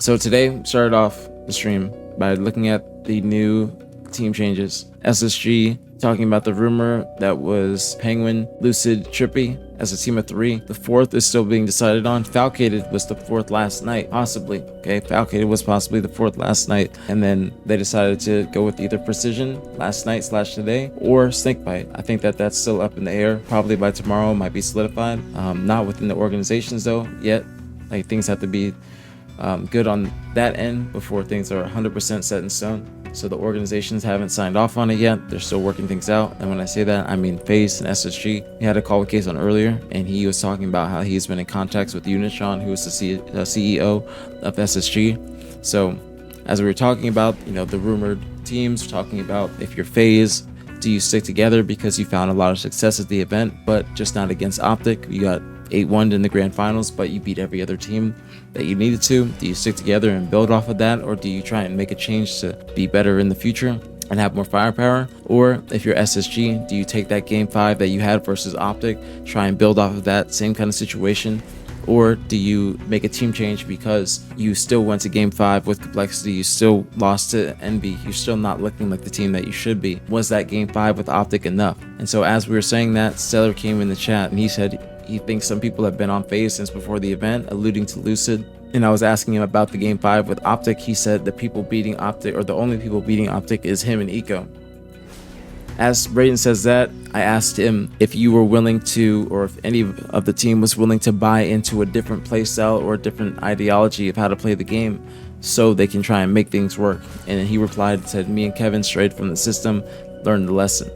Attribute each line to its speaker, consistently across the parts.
Speaker 1: So today started off the stream by looking at the new team changes. SSG talking about the rumor that was Penguin, Lucid, Trippy as a team of 3. The 4th is still being decided on. Falcated was the 4th last night, possibly. Okay, Falcated was possibly the 4th last night, and then they decided to go with either Precision last night / today or Snakebite. I think that that's still up in the air. Probably by tomorrow might be solidified. Not within the organizations though yet. Like things have to be good on that end before things are 100% set in stone. So the organizations haven't signed off on it yet. They're still working things out. And when I say that, I mean Faze and SSG. We had a call with Kaysan earlier, and he was talking about how he's been in contacts with Unishan, who is the CEO of SSG. So as we were talking about, the rumored teams, talking about if you're Faze, do you stick together because you found a lot of success at the event, but just not against Optic? You got 8-1 in the grand finals, but you beat every other team that you needed to. Do you stick together and build off of that, or do you try and make a change to be better in the future and have more firepower? Or if you're SSG, do you take that game 5 that you had versus Optic, try and build off of that same kind of situation? Or do you make a team change because you still went to game 5 with complexity, you still lost to Envy, you're still not looking like the team that you should be? Was that game 5 with Optic enough? And so as we were saying that, Stellur came in the chat and he said he thinks some people have been on Faze since before the event, alluding to Lucid. And I was asking him about the game 5 with Optic. He said the people beating Optic, or the only people beating Optic, is him and Eco. As Brayden says that, I asked him if you were willing to, or if any of the team was willing to buy into a different playstyle or a different ideology of how to play the game so they can try and make things work. And then he replied and said, me and Kevin strayed from the system, learned the lesson.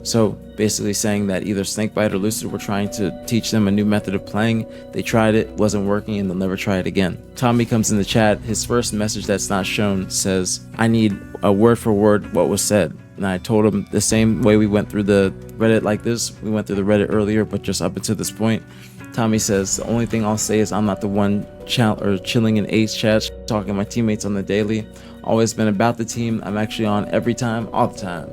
Speaker 1: So basically saying that either Snakebite or Lucid were trying to teach them a new method of playing. They tried it, wasn't working, and they'll never try it again. Tommy comes in the chat. His first message that's not shown says, I need a word for word what was said. And I told him the same way we went through the Reddit like this. We went through the Reddit earlier, but just up until this point. Tommy says, the only thing I'll say is I'm not the one chilling in Ace chats, talking to my teammates on the daily. Always been about the team. I'm actually on every time, all the time.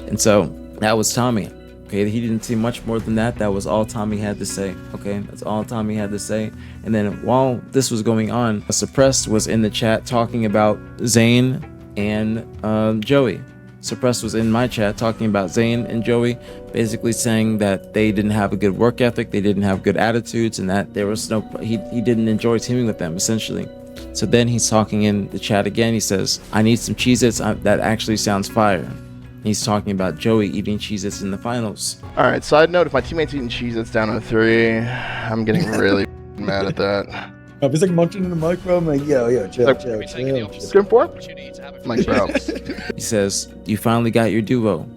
Speaker 1: And so that was Tommy. Okay, he didn't say much more than that. That was all Tommy had to say. Okay, that's all Tommy had to say. And then while this was going on, Suppressed was in the chat talking about Zane and Joey. Suppressed was in my chat talking about Zane and Joey, basically saying that they didn't have a good work ethic, they didn't have good attitudes, and that there was no, he didn't enjoy teaming with them, essentially. So then he's talking in the chat again. He says, I need some Cheez-Its. That actually sounds fire. He's talking about Joey eating Cheez-Its in the finals.
Speaker 2: Alright, side note, if my teammate's eating Cheez-Its down on 3, I'm getting really mad at that.
Speaker 3: He's like munching in the mic, bro. I'm like, yo, chill.
Speaker 2: Skim for? Mike, bro.
Speaker 1: He says, you finally got your duo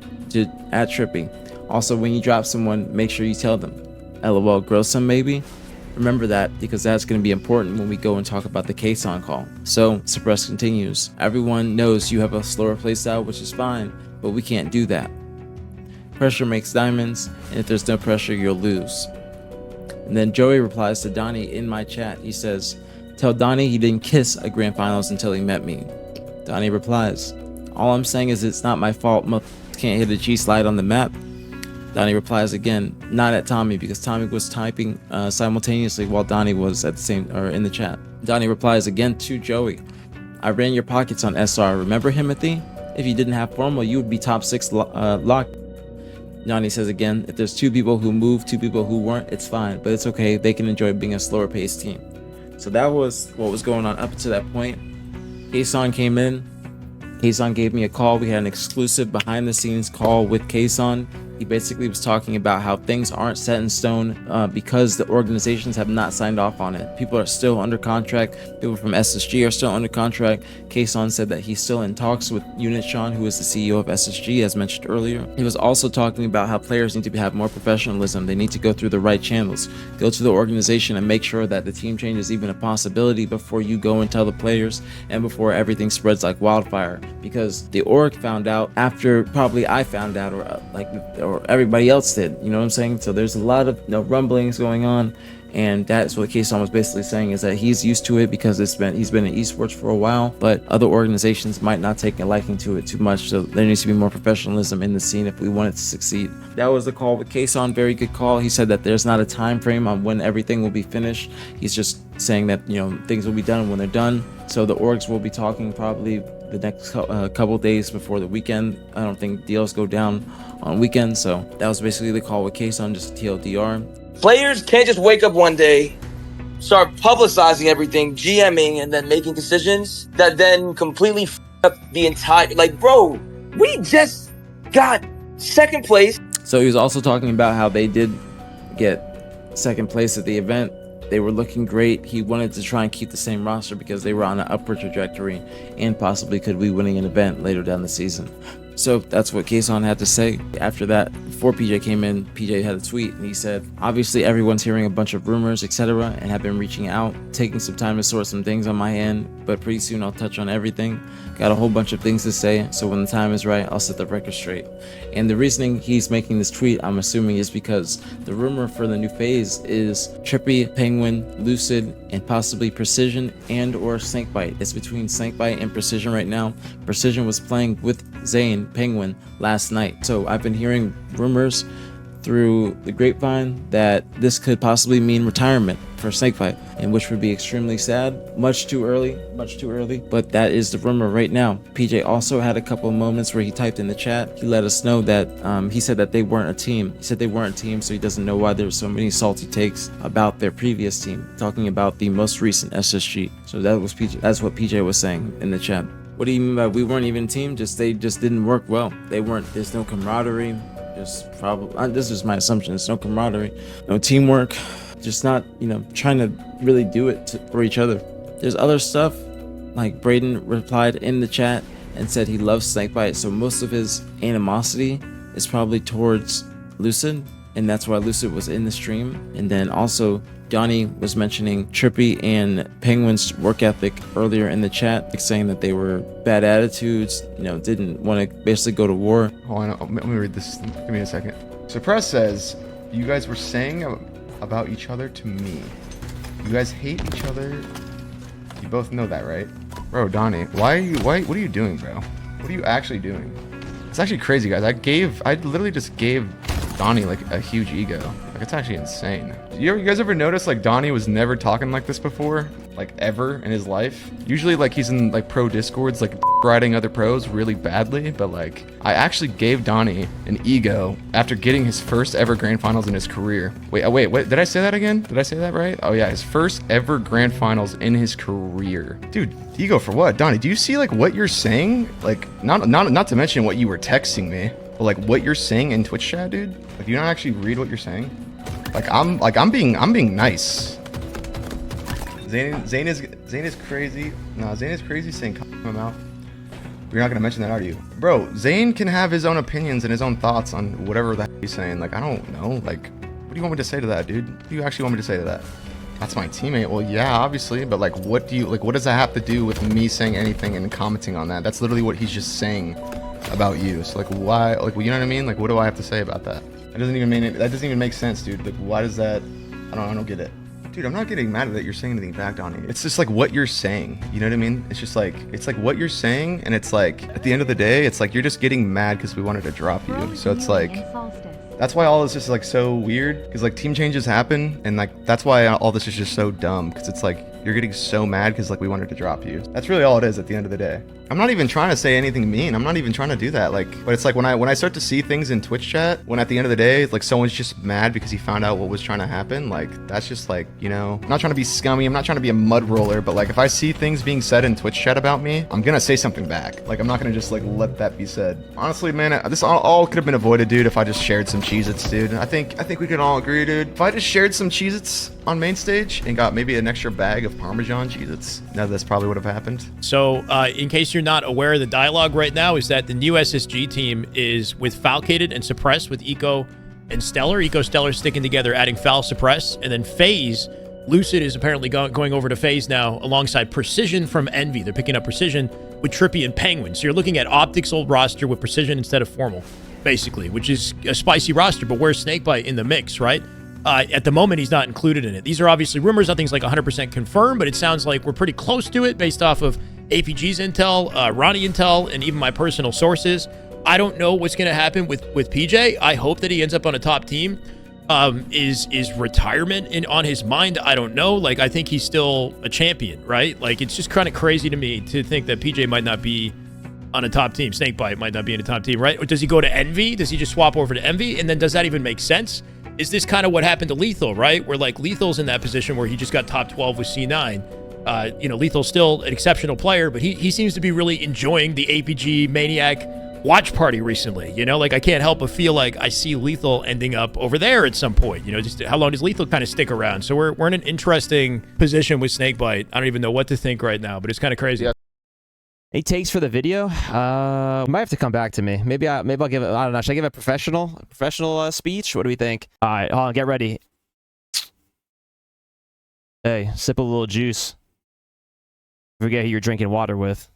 Speaker 1: at Trippy. Also, when you drop someone, make sure you tell them. LOL, grow some maybe? Remember that, because that's going to be important when we go and talk about the Kaysan call. So, Suppress continues. Everyone knows you have a slower playstyle, which is fine, but we can't do that. Pressure makes diamonds, and if there's no pressure, you'll lose. And then Joey replies to Donnie in my chat. He says, tell Donnie he didn't kiss a grand finals until he met me. Donnie replies, all I'm saying is it's not my fault. Can't hit a G slide on the map. Donnie replies again, not at Tommy, because Tommy was typing simultaneously while Donnie was at the same, or in the chat. Donnie replies again to Joey, I ran your pockets on SR. Remember Himothy? If you didn't have formal, you would be top 6 locked. Donnie says again, if there's 2 people who moved, 2 people who weren't, it's fine, but it's okay. They can enjoy being a slower paced team. So that was what was going on up to that point. Kaysan came in. Kaysan gave me a call. We had an exclusive behind the scenes call with Kaysan. He basically was talking about how things aren't set in stone because the organizations have not signed off on it. People are still under contract. People from SSG are still under contract. Kaysan said that he's still in talks with Unishan, who is the CEO of SSG, as mentioned earlier. He was also talking about how players need to have more professionalism. They need to go through the right channels. Go to the organization and make sure that the team change is even a possibility before you go and tell the players, and before everything spreads like wildfire. Because the org found out after probably I found out, or everybody else did, you know what I'm saying? So there's a lot of rumblings going on, And that's what Kaysan was basically saying, is that he's used to it because he's been in esports for a while, but other organizations might not take a liking to it too much. So there needs to be more professionalism in the scene if we want it to succeed. That was the call with Kaysan. Very good call. He said that there's not a time frame on when everything will be finished. He's just saying that, you know, things will be done when they're done. So the orgs will be talking probably the next couple days before the weekend. I don't think deals go down on weekends. So that was basically the call with Kaysan, just a TLDR.
Speaker 4: Players can't just wake up one day, start publicizing everything, GMing, and then making decisions that then completely f up the entire, like, bro, we just got second place.
Speaker 1: So he was also talking about how they did get second place at the event. They were looking great. He wanted to try and keep the same roster because they were on an upward trajectory and possibly could be winning an event later down the season. So that's what Kaysan had to say. After that, before PJ came in, PJ had a tweet and he said, obviously everyone's hearing a bunch of rumors, etc., and have been reaching out, taking some time to sort some things on my end, but pretty soon I'll touch on everything. Got a whole bunch of things to say, so when the time is right, I'll set the record straight. And the reasoning he's making this tweet, I'm assuming, is because the rumor for the new Faze is Trippy, Penguin, Lucid, and possibly Precision and or Snakebite. It's between Snakebite and Precision right now. Precision was playing with Zane, Penguin, last night. So I've been hearing rumors through the grapevine that this could possibly mean retirement for Snakebite, and which would be extremely sad. Much too early, but that is the rumor right now. PJ also had a couple of moments where he typed in the chat. He let us know that he said that they weren't a team. He said they weren't a team, so he doesn't know why there were so many salty takes about their previous team, talking about the most recent SSG. So that was PJ. That's what PJ was saying in the chat. What do you mean by we weren't even a team? They just didn't work well. They weren't. There's no camaraderie. There's probably, this is my assumption, there's no camaraderie, no teamwork, just not, you know, trying to really do it for each other. There's other stuff, like Braden replied in the chat and said he loves Snakebite, so most of his animosity is probably towards Lucid, and that's why Lucid was in the stream. And then also Donnie was mentioning Trippy and Penguin's work ethic earlier in the chat, like saying that they were bad attitudes, you know, didn't want to basically go to war.
Speaker 2: Hold on, let me read this. Give me a second. Suppress says, you guys were saying about each other to me. You guys hate each other. You both know that, right? Bro, Donnie, what are you doing, bro? What are you actually doing? It's actually crazy, guys. I literally just gave Donnie like a huge ego. Like, it's actually insane. You guys ever notice like Donnie was never talking like this before? Like ever in his life? Usually like he's in like pro discords like riding other pros really badly, but like I actually gave Donnie an ego after getting his first ever grand finals in his career. Wait, did I say that again? Did I say that right? Oh yeah, his first ever grand finals in his career. Dude, ego for what? Donnie, do you see like what you're saying? Like not to mention what you were texting me, but like what you're saying in Twitch chat, dude? Like, do you not actually read what you're saying? I'm being nice. Zane is crazy. No, Zane is crazy saying him out. You're not gonna mention that, are you? Bro, Zane can have his own opinions and his own thoughts on whatever the heck he's saying. Like, I don't know. Like, what do you want me to say to that, dude? What do you actually want me to say to that? That's my teammate. Well, yeah, obviously, but like, what does that have to do with me saying anything and commenting on that? That's literally what he's just saying about you. So like, why? Like, you know what I mean? Like, what do I have to say about that? That doesn't even make sense, dude. Like, why does that? I don't get it. Dude, I'm not getting mad at that you're saying anything back, Donnie. It's just like what you're saying. You know what I mean? It's just like, it's like what you're saying, and it's like, at the end of the day, it's like you're just getting mad because we wanted to drop you. So it's like, that's why all this is like so weird, because like team changes happen, and like that's why all this is just so dumb, because it's like you're getting so mad because like we wanted to drop you. That's really all it is at the end of the day. I'm not even trying to say anything mean. I'm not even trying to do that. Like, but it's like when I start to see things in Twitch chat, when at the end of the day, like someone's just mad because he found out what was trying to happen, like that's just like, you know, I'm not trying to be scummy. I'm not trying to be a mud roller, but like if I see things being said in Twitch chat about me, I'm gonna say something back. Like, I'm not gonna just like let that be said. Honestly, man, this all could have been avoided, dude, if I just shared some Cheez-Its, dude. I think we can all agree, dude. If I just shared some Cheez-Its on main stage and got maybe an extra bag of Parmesan Cheez-Its, that's probably would have happened.
Speaker 5: So in case you're not aware, the dialogue right now is that the new SSG team is with Falcated and Suppress with Eco and Stellur. Eco, Stellur sticking together, adding Foul, Suppress, and then Faze. Lucid is apparently going over to Faze now alongside Precision from Envy. They're picking up Precision with Trippy and Penguin. So you're looking at Optic's old roster with Precision instead of Formal, basically, which is a spicy roster, but where's Snakebite in the mix, right? At the moment, he's not included in it. These are obviously rumors. Nothing's like 100% confirmed, but it sounds like we're pretty close to it based off of APG's intel, Ronnie intel, and even my personal sources. I don't know what's going to happen with PJ. I hope that he ends up on a top team. Is retirement on his mind? I don't know. Like, I think he's still a champion, right? Like, it's just kind of crazy to me to think that PJ might not be on a top team. Snakebite might not be in a top team, right? Or does he go to Envy? Does he just swap over to Envy? And then does that even make sense? Is this kind of what happened to Lethal, right? Where like Lethal's in that position where he just got top 12 with C9. Lethal's still an exceptional player, but he seems to be really enjoying the APG Maniac watch party recently. Like I can't help but feel like I see Lethal ending up over there at some point. Just how long does Lethal kind of stick around? So we're in an interesting position with Snakebite. I don't even know what to think right now, but it's kind of crazy.
Speaker 6: Yeah. Any takes for the video? Might have to come back to me. Maybe I'll give it. I don't know. Should I give a professional speech? What do we think? All right, hold on. Get ready. Hey, sip a little juice. Forget who you're drinking water with.